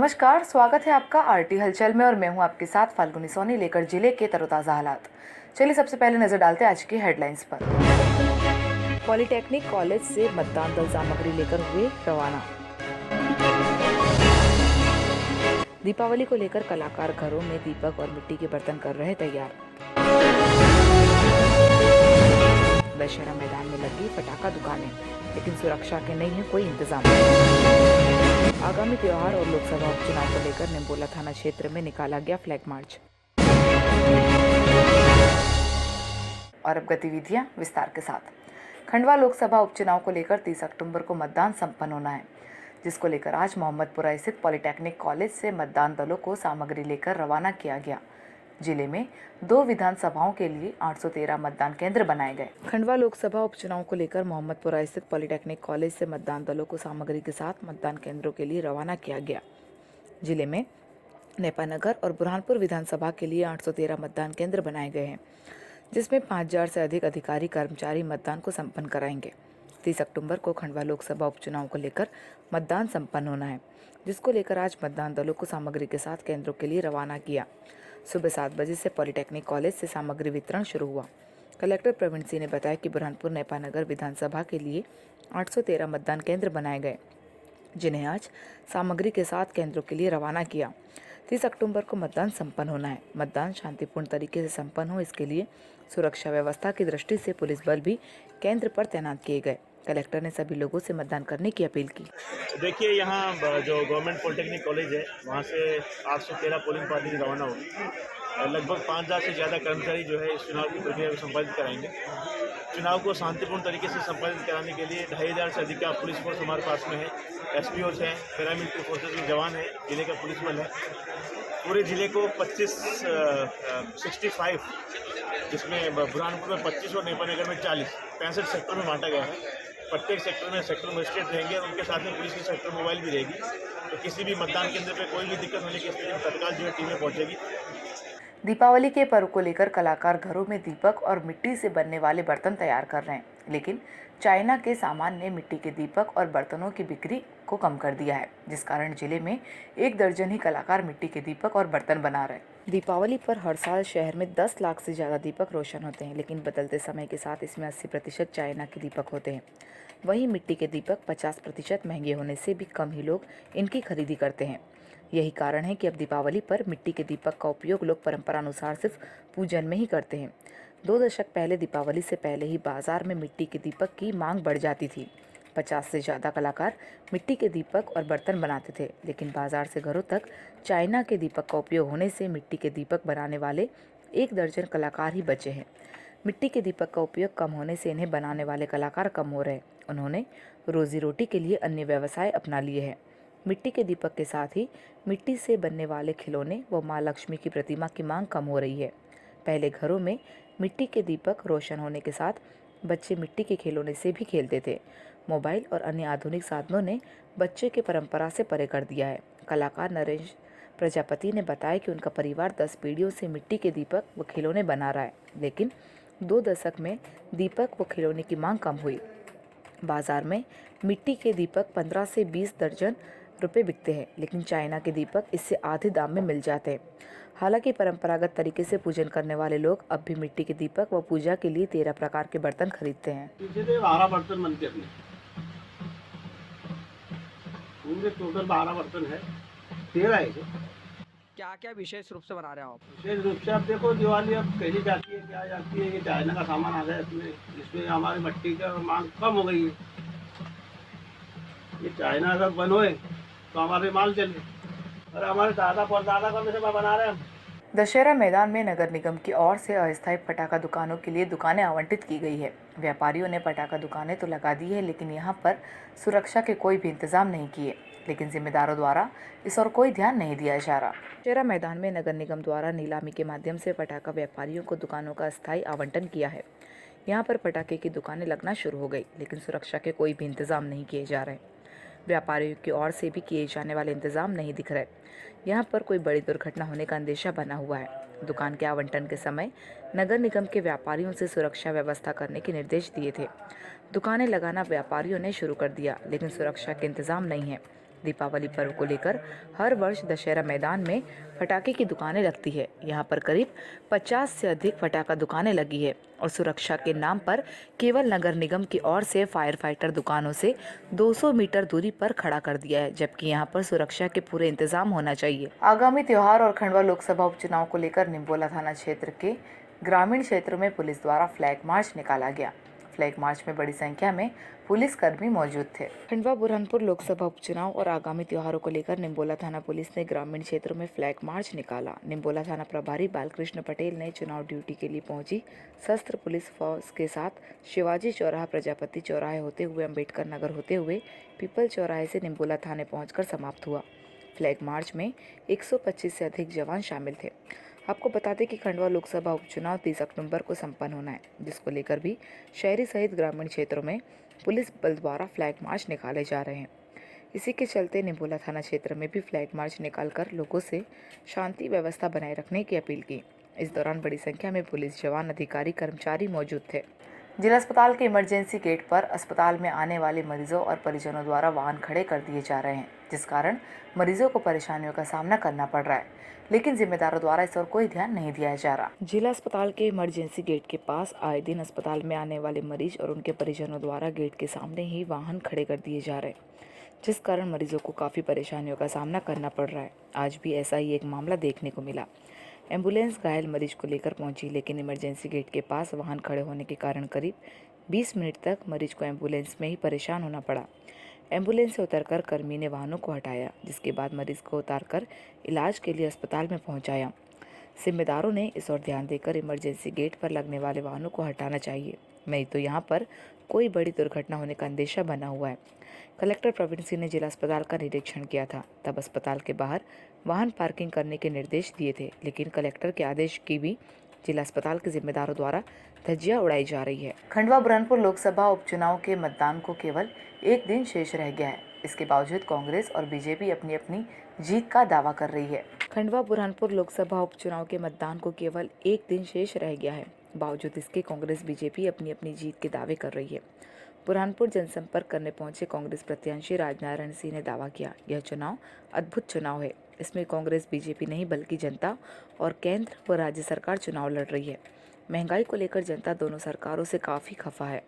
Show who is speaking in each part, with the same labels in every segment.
Speaker 1: नमस्कार, स्वागत है आपका आरटी हलचल में और मैं हूं आपके साथ फाल्गुनी सोनी लेकर जिले के तरोताज़ा हालात। चलिए सबसे पहले नजर डालते हैं आज की हेडलाइंस पर। पॉलिटेक्निक कॉलेज से मतदान दल सामग्री लेकर हुए रवाना। दीपावली को लेकर कलाकार घरों में दीपक और मिट्टी के बर्तन कर रहे तैयार। दशहरा मैदान में लगी पटाखा दुकानें, लेकिन सुरक्षा के नहीं है कोई इंतजाम। आगामी त्योहार और लोकसभा उपचुनाव को लेकर निम्बोला थाना क्षेत्र में निकाला गया फ्लैग मार्च। और अब गतिविधियां विस्तार के साथ। खंडवा लोकसभा उपचुनाव को लेकर 30 अक्टूबर को मतदान संपन्न होना है, जिसको लेकर आज मोहम्मदपुरा स्थित पॉलिटेक्निक कॉलेज से मतदान दलों को सामग्री लेकर रवाना किया गया। जिले में 2 विधानसभाओं के लिए 813 मतदान केंद्र बनाए गए। खंडवा लोकसभा उपचुनाव को लेकर मोहम्मदपुरा स्थित पॉलिटेक्निक कॉलेज से मतदान दलों को सामग्री के साथ मतदान केंद्रों के लिए रवाना किया गया। जिले में नेपानगर और बुरहानपुर विधानसभा के लिए 813 मतदान केंद्र बनाए गए हैं, जिसमें 5000 से अधिक अधिकारी कर्मचारी मतदान को संपन्न कराएंगे। 30 अक्टूबर को खंडवा लोकसभा उपचुनाव को लेकर मतदान संपन्न होना है, जिसको लेकर आज मतदान दलों को सामग्री के साथ केंद्रों के लिए रवाना किया। सुबह 7 बजे से पॉलिटेक्निक कॉलेज से सामग्री वितरण शुरू हुआ। कलेक्टर प्रवीण सिंह ने बताया कि बुरहानपुर नेपानगर विधानसभा के लिए 813 मतदान केंद्र बनाए गए, जिन्हें आज सामग्री के साथ केंद्रों के लिए रवाना किया। 30 अक्टूबर को मतदान संपन्न होना है। मतदान शांतिपूर्ण तरीके से संपन्न हो, इसके लिए सुरक्षा व्यवस्था की दृष्टि से पुलिस बल भी केंद्र पर तैनात किए गए। कलेक्टर ने सभी लोगों से मतदान करने की अपील की।
Speaker 2: देखिए, यहाँ जो गवर्नमेंट पॉलिटेक्निक कॉलेज है, वहाँ से 813 पोलिंग पार्टी रवाना होगी। लगभग 5000 से ज़्यादा कर्मचारी जो है इस चुनाव की प्रक्रिया को संपादित कराएंगे। चुनाव को शांतिपूर्ण तरीके से संपादित कराने के लिए 2500 से अधिक का पुलिस फोर्स हमारे पास में है। एसपीओज हैं, पैरामिलिट्री फोर्सेज के जवान हैं, जिले का पुलिस बल है। पूरे जिले को 65 जिसमें बुरहानपुर में 25 और नेपानगर में 40 65 सेक्टर में बांटा गया है। प्रत्येक सेक्टर में सेक्टर मजिस्ट्रेट रहेंगे और उनके साथ में पुलिस की सेक्टर मोबाइल भी रहेगी। तो किसी भी मतदान केंद्र पे कोई भी दिक्कत होने की स्थिति में तत्काल जो है टीमें पहुंचेगी।
Speaker 1: दीपावली के पर्व को लेकर कलाकार घरों में दीपक और मिट्टी से बनने वाले बर्तन तैयार कर रहे हैं, लेकिन चाइना के सामान ने मिट्टी के दीपक और बर्तनों की बिक्री को कम कर दिया है, जिस कारण जिले में 1 दर्जन ही कलाकार मिट्टी के दीपक और बर्तन बना रहे हैं। दीपावली पर हर साल शहर में 10 लाख से ज़्यादा दीपक रोशन होते हैं, लेकिन बदलते समय के साथ इसमें 80% चाइना के दीपक होते हैं। वहीं मिट्टी के दीपक 50% महंगे होने से भी कम ही लोग इनकी खरीदी करते हैं। यही कारण है कि अब दीपावली पर मिट्टी के दीपक का उपयोग लोग परंपरा अनुसार सिर्फ पूजन में ही करते हैं। 2 दशक पहले दीपावली से पहले ही बाजार में मिट्टी के दीपक की मांग बढ़ जाती थी। 50 से ज़्यादा कलाकार मिट्टी के दीपक और बर्तन बनाते थे, लेकिन बाजार से घरों तक चाइना के दीपक का उपयोग होने से मिट्टी के दीपक बनाने वाले 1 दर्जन कलाकार ही बचे हैं। मिट्टी के दीपक का उपयोग कम होने से इन्हें बनाने वाले कलाकार कम हो रहे हैं। उन्होंने रोजी रोटी के लिए अन्य व्यवसाय अपना लिए हैं। मिट्टी के दीपक के साथ ही मिट्टी से बनने वाले खिलौने व माँ लक्ष्मी की प्रतिमा की मांग कम हो रही है। पहले घरों में मिट्टी के दीपक रोशन होने के साथ बच्चे मिट्टी के खिलौने से भी खेलते थे। मोबाइल और अन्य आधुनिक साधनों ने बच्चे के परंपरा से परे कर दिया है। कलाकार नरेश प्रजापति ने बताया कि उनका परिवार 10 पीढ़ियों से मिट्टी के दीपक व खिलौने बना रहा है, लेकिन 2 दशक में दीपक व खिलौने की मांग कम हुई। बाजार में मिट्टी के दीपक 15 से 20 दर्जन रुपए बिकते हैं, लेकिन चाइना के दीपक इससे आधे दाम में मिल जाते हैं। हालांकि परंपरागत तरीके से पूजन करने वाले लोग अब भी मिट्टी के दीपक व पूजा के लिए 13 प्रकार के बर्तन खरीदते हैं।
Speaker 3: 12 बर्तन बनते अपने पूरे टोटल 12 बर्तन है, 13 है।
Speaker 4: क्या क्या विशेष रूप से बना रहे हो आप?
Speaker 3: विशेष रूप से अब देखो, दिवाली अब कही जाती है, क्या जाती है, ये चाइना का सामान आ गया इसमें, जिसमें हमारी मिट्टी का मांग कम हो गई है। ये चाइना अगर बनोए तो हमारे माल चले, और हमारे दादा परदादा का से बना रहे हैं।
Speaker 1: दशहरा मैदान में नगर निगम की ओर से अस्थायी पटाखा दुकानों के लिए दुकानें आवंटित की गई है। व्यापारियों ने पटाखा दुकानें तो लगा दी है, लेकिन यहां पर सुरक्षा के कोई भी इंतजाम नहीं किए, लेकिन जिम्मेदारों द्वारा इस और कोई ध्यान नहीं दिया जा रहा। दशहरा मैदान में नगर निगम द्वारा नीलामी के माध्यम से पटाखा व्यापारियों को दुकानों का अस्थायी आवंटन किया है। यहाँ पर पटाखे की दुकानें लगना शुरू हो गई, लेकिन सुरक्षा के कोई भी इंतजाम नहीं किए जा रहे। व्यापारियों की ओर से भी किए जाने वाले इंतजाम नहीं दिख रहे। यहाँ पर कोई बड़ी दुर्घटना होने का अंदेशा बना हुआ है। दुकान के आवंटन के समय नगर निगम के व्यापारियों से सुरक्षा व्यवस्था करने के निर्देश दिए थे। दुकानें लगाना व्यापारियों ने शुरू कर दिया, लेकिन सुरक्षा के इंतजाम नहीं है। दीपावली पर्व को लेकर हर वर्ष दशहरा मैदान में पटाखे की दुकानें लगती है। यहाँ पर करीब 50 से अधिक पटाखा दुकानें लगी है और सुरक्षा के नाम पर केवल नगर निगम की ओर से फायर फाइटर दुकानों से 200 मीटर दूरी पर खड़ा कर दिया है, जबकि यहाँ पर सुरक्षा के पूरे इंतजाम होना चाहिए। आगामी त्योहार और खंडवा लोकसभा उपचुनाव को लेकर निम्बोला थाना क्षेत्र के ग्रामीण क्षेत्रों में पुलिस द्वारा फ्लैग मार्च निकाला गया। फ्लैग मार्च में बड़ी संख्या में पुलिसकर्मी मौजूद थे। खंडवा बुरहानपुर लोकसभा उपचुनाव और आगामी त्योहारों को लेकर निम्बोला थाना पुलिस ने ग्रामीण क्षेत्रों में फ्लैग मार्च निकाला। निम्बोला थाना प्रभारी बालकृष्ण पटेल ने चुनाव ड्यूटी के लिए पहुंची सशस्त्र पुलिस फोर्स के साथ शिवाजी चौराहा, प्रजापति चौराहे होते हुए अम्बेडकर नगर होते हुए पीपल चौराहे से निम्बोला थाने पहुंचकर समाप्त हुआ। फ्लैग मार्च में 125 से अधिक जवान शामिल थे। आपको बता दें कि खंडवा लोकसभा उपचुनाव 30 अक्टूबर को संपन्न होना है, जिसको लेकर भी शहरी सहित ग्रामीण क्षेत्रों में पुलिस बल द्वारा फ्लैग मार्च निकाले जा रहे हैं। इसी के चलते निम्बोला थाना क्षेत्र में भी फ्लैग मार्च निकालकर लोगों से शांति व्यवस्था बनाए रखने की अपील की। इस दौरान बड़ी संख्या में पुलिस जवान, अधिकारी, कर्मचारी मौजूद थे। जिला अस्पताल के इमरजेंसी गेट पर अस्पताल में आने वाले मरीजों और परिजनों द्वारा वाहन खड़े कर दिए जा रहे हैं, जिस कारण मरीजों को परेशानियों का सामना करना पड़ रहा है, लेकिन जिम्मेदारों द्वारा इस ओर कोई ध्यान नहीं दिया जा रहा। जिला अस्पताल के इमरजेंसी गेट के पास आए दिन अस्पताल में आने वाले मरीज और उनके परिजनों द्वारा गेट के सामने ही वाहन खड़े कर दिए जा रहे हैं, जिस कारण मरीजों को काफ़ी परेशानियों का सामना करना पड़ रहा है। आज भी ऐसा ही एक मामला देखने को मिला। एम्बुलेंस घायल मरीज को लेकर पहुंची, लेकिन इमरजेंसी गेट के पास वाहन खड़े होने के कारण करीब 20 मिनट तक मरीज को एम्बुलेंस में ही परेशान होना पड़ा। एम्बुलेंस से उतरकर कर्मी ने वाहनों को हटाया, जिसके बाद मरीज को उतारकर इलाज के लिए अस्पताल में पहुंचाया। जिम्मेदारों ने इस ओर ध्यान देकर इमरजेंसी गेट पर लगने वाले वाहनों को हटाना चाहिए, नहीं तो यहाँ पर कोई बड़ी दुर्घटना होने का अंदेशा बना हुआ है। कलेक्टर प्रवीण सिंह ने जिला अस्पताल का निरीक्षण किया था, तब अस्पताल के बाहर वाहन पार्किंग करने के निर्देश दिए थे, लेकिन कलेक्टर के आदेश की भी जिला अस्पताल के जिम्मेदारों द्वारा धज्जियां उड़ाई जा रही है। खंडवा बुरहानपुर लोकसभा उपचुनाव के मतदान को केवल एक दिन शेष रह गया है। इसके बावजूद कांग्रेस और बीजेपी अपनी अपनी जीत का दावा कर रही है। खंडवा बुरहानपुर लोकसभा उपचुनाव के मतदान को केवल एक दिन शेष रह गया है। बावजूद इसके कांग्रेस बीजेपी अपनी अपनी जीत के दावे कर रही है। बुरहानपुर जनसंपर्क करने पहुंचे कांग्रेस प्रत्याशी राजनारायण सिंह ने दावा किया, यह चुनाव अद्भुत चुनाव है। इसमें कांग्रेस बीजेपी नहीं बल्कि जनता और केंद्र व राज्य सरकार चुनाव लड़ रही है। महंगाई को लेकर जनता दोनों सरकारों से काफ़ी खफा है।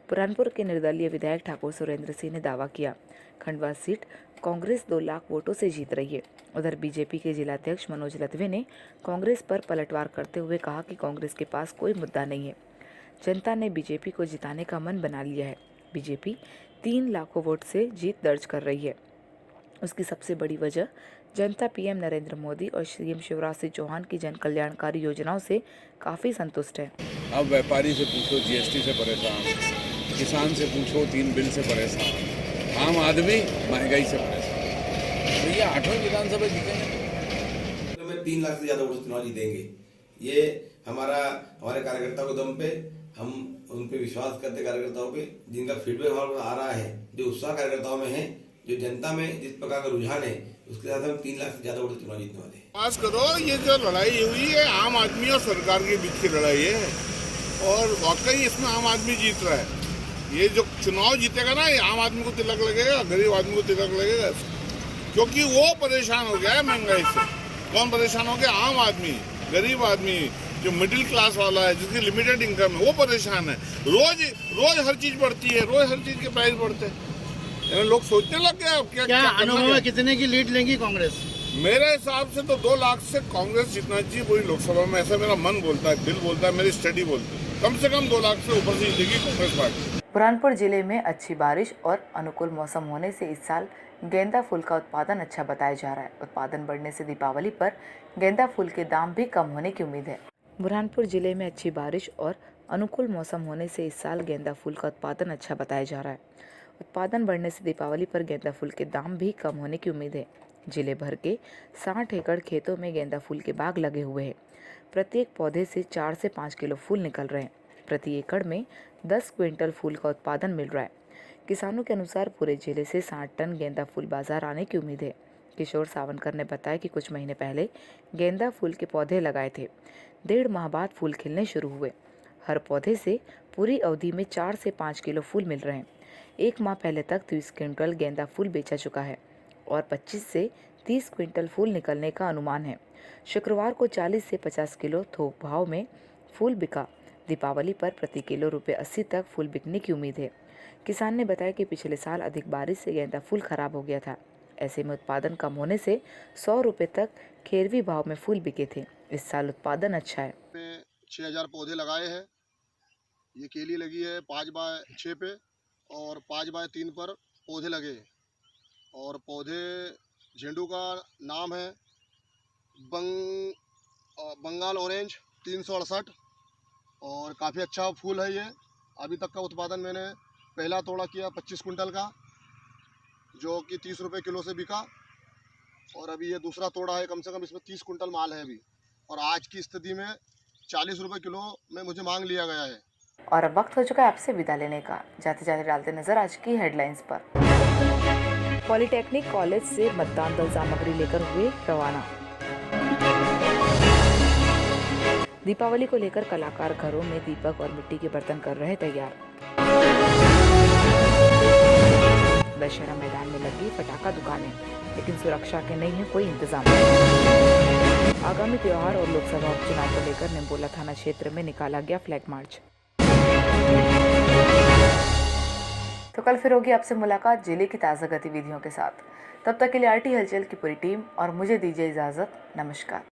Speaker 1: बुरहानपुर के निर्दलीय विधायक ठाकुर सुरेंद्र सिंह ने दावा किया, खंडवा सीट कांग्रेस 2 लाख वोटों से जीत रही है। उधर बीजेपी के जिलाध्यक्ष मनोज लतवे ने कांग्रेस पर पलटवार करते हुए कहा कि कांग्रेस के पास कोई मुद्दा नहीं है। जनता ने बीजेपी को जिताने का मन बना लिया है। बीजेपी 3 लाखों वोट से जीत दर्ज कर रही है। उसकी सबसे बड़ी वजह जनता पीएम नरेंद्र मोदी और सीएम शिवराज सिंह चौहान की जन कल्याणकारी योजनाओं से काफ़ी संतुष्ट है।
Speaker 5: अब व्यापारी से पूछो जीएसटी से परेशान, किसान से पूछो 3 बिल से परेशान, आम आदमी महंगाई से परेशान। तो ये 8वें विधानसभा जीतेंगे।
Speaker 6: में 3 लाख से ज़्यादा वोट चुनाव जीतेंगे। ये हमारे कार्यकर्ताओं के दम पे, हम उन पे विश्वास करते कार्यकर्ताओं पे, जिनका फीडबैक हमारे आ रहा है, जो उत्साह कार्यकर्ताओं में है, जो जनता में जिस प्रकार का रुझान है, उसके साथ हम 3 लाख से ज्यादा वोट चुनाव जीतने वाले हैं।
Speaker 5: पास करो, ये जो लड़ाई हुई है आम आदमी और सरकार के बीच की लड़ाई है और वाकई इसमें आम आदमी जीत रहा है। ये जो चुनाव जीतेगा ना, ये आम आदमी को तिलक लगेगा, गरीब आदमी को तिलक लगेगा, क्योंकि वो परेशान हो गया है महंगाई से। कौन परेशान हो गया? आम आदमी, गरीब आदमी, जो मिडिल क्लास वाला है, जिसकी लिमिटेड इनकम है, वो परेशान है। रोज हर चीज बढ़ती है, रोज हर चीज के प्राइस बढ़ते हैं। लोग सोचने लग गए क्या
Speaker 3: अनुभव में कितने की लीड लेंगी कांग्रेस?
Speaker 5: मेरे हिसाब से तो 2 लाख से कांग्रेस जीतना चाहिए पूरी लोकसभा में, ऐसा मेरा मन बोलता है, दिल बोलता है, मेरी स्टडी बोलती है। कम से कम 2 लाख से ऊपर से जीतेगी कांग्रेस पार्टी।
Speaker 1: बुरहानपुर जिले में अच्छी बारिश और अनुकूल मौसम होने से इस साल गेंदा फूल का उत्पादन अच्छा बताया जा रहा है। उत्पादन बढ़ने से दीपावली पर गेंदा फूल के दाम भी कम होने की उम्मीद है। बुरहानपुर जिले में अच्छी बारिश और अनुकूल मौसम होने से इस साल गेंदा फूल का उत्पादन अच्छा बताया जा रहा है। उत्पादन बढ़ने से दीपावली पर गेंदा फूल के दाम भी कम होने की उम्मीद है। जिले भर के 60 एकड़ खेतों में गेंदा फूल के बाग लगे हुए हैं। प्रत्येक पौधे से 4 से 5 किलो फूल निकल रहे हैं। प्रति एकड़ में 10 क्विंटल फूल का उत्पादन मिल रहा है। किसानों के अनुसार पूरे जिले से 60 टन गेंदा फूल बाजार आने की उम्मीद है। किशोर सावनकर ने बताया कि कुछ महीने पहले गेंदा फूल के पौधे लगाए थे। 1.5 माह बाद फूल खिलने शुरू हुए। हर पौधे से पूरी अवधि में 4 से 5 किलो फूल मिल रहे हैं। 1 माह पहले तक 30 क्विंटल गेंदा फूल बेचा चुका है। और 25 से 30 क्विंटल फूल निकलने का अनुमान है। शुक्रवार को 40 से 50 किलो थोक भाव में फूल बिका। दीपावली पर प्रति किलो ₹80 तक फूल बिकने की उम्मीद है। किसान ने बताया कि पिछले साल अधिक बारिश से गेंदा फूल खराब हो गया था। ऐसे में उत्पादन कम होने से ₹100 तक खेरवी भाव में फूल बिके थे। इस साल उत्पादन अच्छा है।
Speaker 7: 6000 पौधे लगाए हैं। ये केली लगी है 5x6 पे और 5x3 पर पौधे लगे हैं। और पौधे झेंडू का नाम है बंगाल ऑरेंज 368 और काफ़ी अच्छा फूल है ये। अभी तक का उत्पादन मैंने पहला तोड़ा किया 25 कुंटल का, जो कि ₹30 किलो से बिका। और अभी ये दूसरा तोड़ा है, कम से कम इसमें 30 कुंटल माल है अभी। और आज की स्थिति में ₹40 किलो में मुझे मांग लिया गया है।
Speaker 1: और अब वक्त हो चुका है आपसे विदा लेने का। जाते जाते डालते नजर आज की हेडलाइंस पर। पॉलिटेक्निक कॉलेज से मतदान दल सामग्री लेकर हुए रवाना। दीपावली को लेकर कलाकार घरों में दीपक और मिट्टी के बर्तन कर रहे तैयार। दशहरा मैदान में लगी पटाखा दुकानें, लेकिन सुरक्षा के नहीं है कोई इंतजाम। आगामी त्योहार और लोकसभा उपचुनाव को लेकर निम्बोला थाना क्षेत्र में निकाला गया फ्लैग मार्च। तो कल फिर होगी आपसे मुलाकात जिले की ताज़ा गतिविधियों के साथ। तब तक के लिए आरटी हलचल की पूरी टीम और मुझे दीजिए इजाज़त। नमस्कार।